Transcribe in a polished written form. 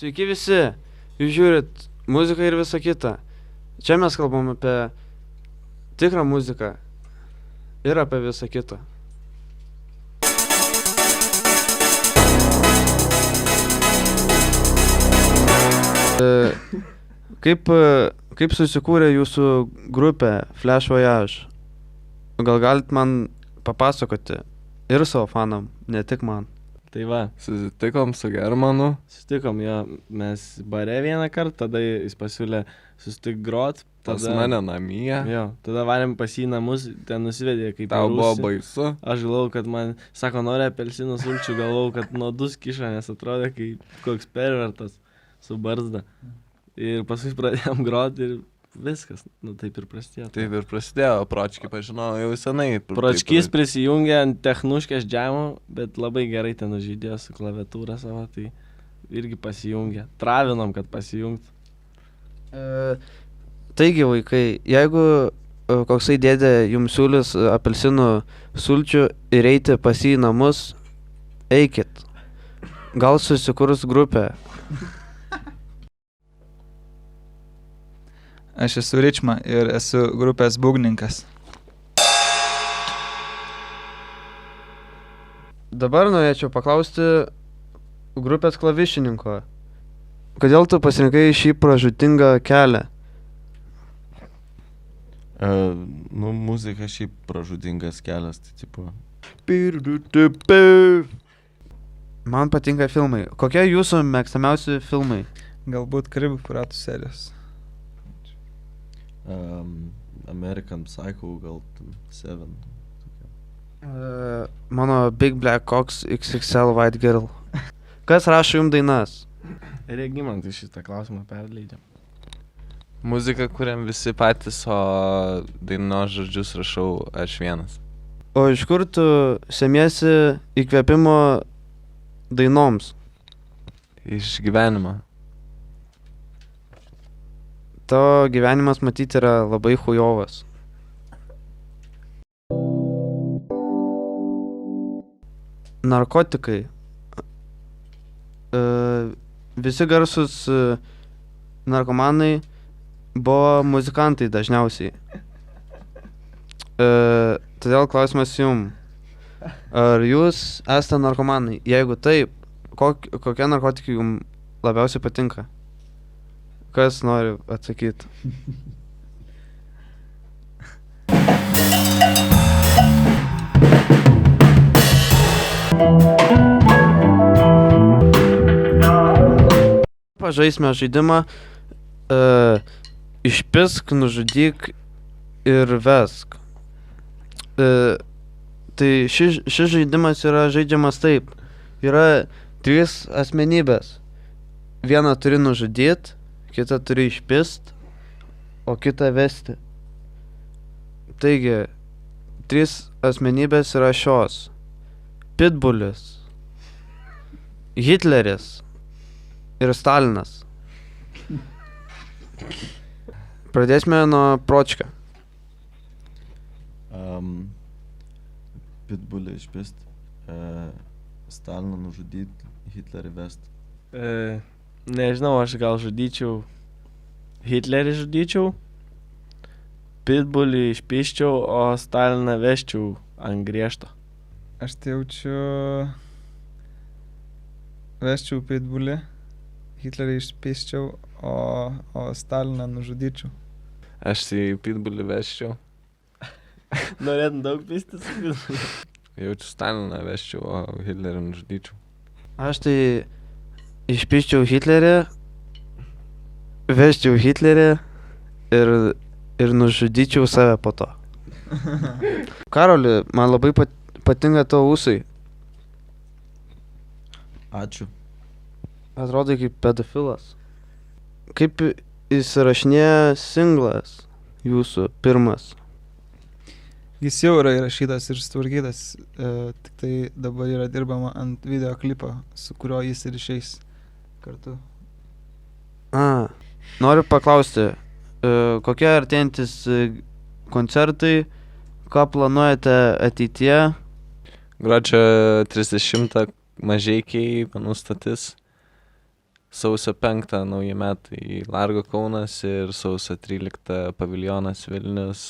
Sveiki visi, jūs žiūrit muziką ir visą kitą. Čia mes kalbam apie tikrą muziką ir apie visą kitą. Kaip susikūrė jūsų grupė Flash Voyage? Gal galit man papasakoti ir savo fanam, ne tik man? Tai va, Susitikom su Germanu. susitikom jo, mes bare vieną kartą, tada jis pasiūlė susitik grot. Pas mane namie. Jo, tada varėm pas jį į namus, ten nusivedė kaip Tau į buvo rūsį. baisu. Aš galvojau, kad man, sako, nori apelsinų sulčių, galvojau, kad nuodus kiša, nes atrodė kaip koks pervertas su barzda. Ir paskui pradėjom grot ir viskas, nu taip ir prasidėjo. Taip ir prasidėjo, Pročkį pažinojau jau senai. Pročkys prisijungė ant technuškės džemo, bet labai gerai ten užžydėjo su klaviatūra savo, tai irgi pasijungė. Travinom, kad pasijungtų. Taigi, vaikai, jeigu koksai dėdė jums siūlys apelsinų sulčių ir eiti pas jį į namus, eikit. Gal susikurs grupė. Aš esu Ričma ir esu grupės būgninkas. Dabar norėčiau paklausti grupės klavišininko. Kodėl tu pasirinkai šį pražūtingą kelią? Muzika šiaip pražudingas kelias, tai tipo. Man patinka filmai. Kokie jūsų mėgstamiausi filmai? Galbūt Karibų piratų serijos. American Psycho, gal 7. Mano Big Black Cox XXL White Girl. Kas rašo jums dainas? Regimantai šitą klausimą perleidžiam. Muzika, kuriam visi patys, o dainos žodžius rašau aš vienas. O iš kur tu semiesi įkvėpimo dainoms? Iš gyvenimo. Tavo gyvenimas matyti yra labai chujovas. Narkotikai. Visi garsus narkomanai buvo muzikantai dažniausiai. Todėl klausimas jum. Ar jūs esate narkomanai? Jeigu taip, kokie narkotikai jums labiausiai patinka? Kas nori atsakyti? Pažaisime žaidimą išpisk, nužudyk ir vesk. Tai šis žaidimas yra žaidžiamas taip. Yra 3 asmenybės. Vieną turi nužudyti, kitą turi išpist, o kitą vesti. Taigi, 3 asmenybės yra šios. Pitbulis, Hitleris ir Stalinas. Pradėsime nuo Pročka. Pitbulį išpist, Staliną nužudyt, Hitlerį vest. Nežinau, aš gal žudyčiau Hitlerį žudyčiau, Pitbulį išpiščiau, o Staliną vesčiau ant griežto. Aš tai jaučiu vesčiau Pitbulį, Hitlerį išpisčiau, o Staliną nužudyčiau. Aš tai Pitbulį vesčiau. Norėtum daug pistis su Pitbuliu. Jaučiu Staliną vesčiau, o Hitlerį nužudyčiau. Aš tai išpiščiau Hitlerį, vesčiau Hitlerį ir nužudyčiau save po to. Karoli, man labai patinka tavo ūsai. Ačiū. Atrodai kaip pedofilas. Kaip įsirašinėja singlas jūsų pirmas? Jis jau yra įrašytas ir sutvarkytas, tik tai dabar yra dirbama ant videoklipo, su kuriuo jis ir išeis kartu. Noriu paklausti, kokie artėjantis koncertai, ką planuojate ateityje? Gruodžio 30 Mažeikiai, menų stotis. sausio 5 nauji metai Largo Kaunas ir sausio 13 paviljonas Vilnius.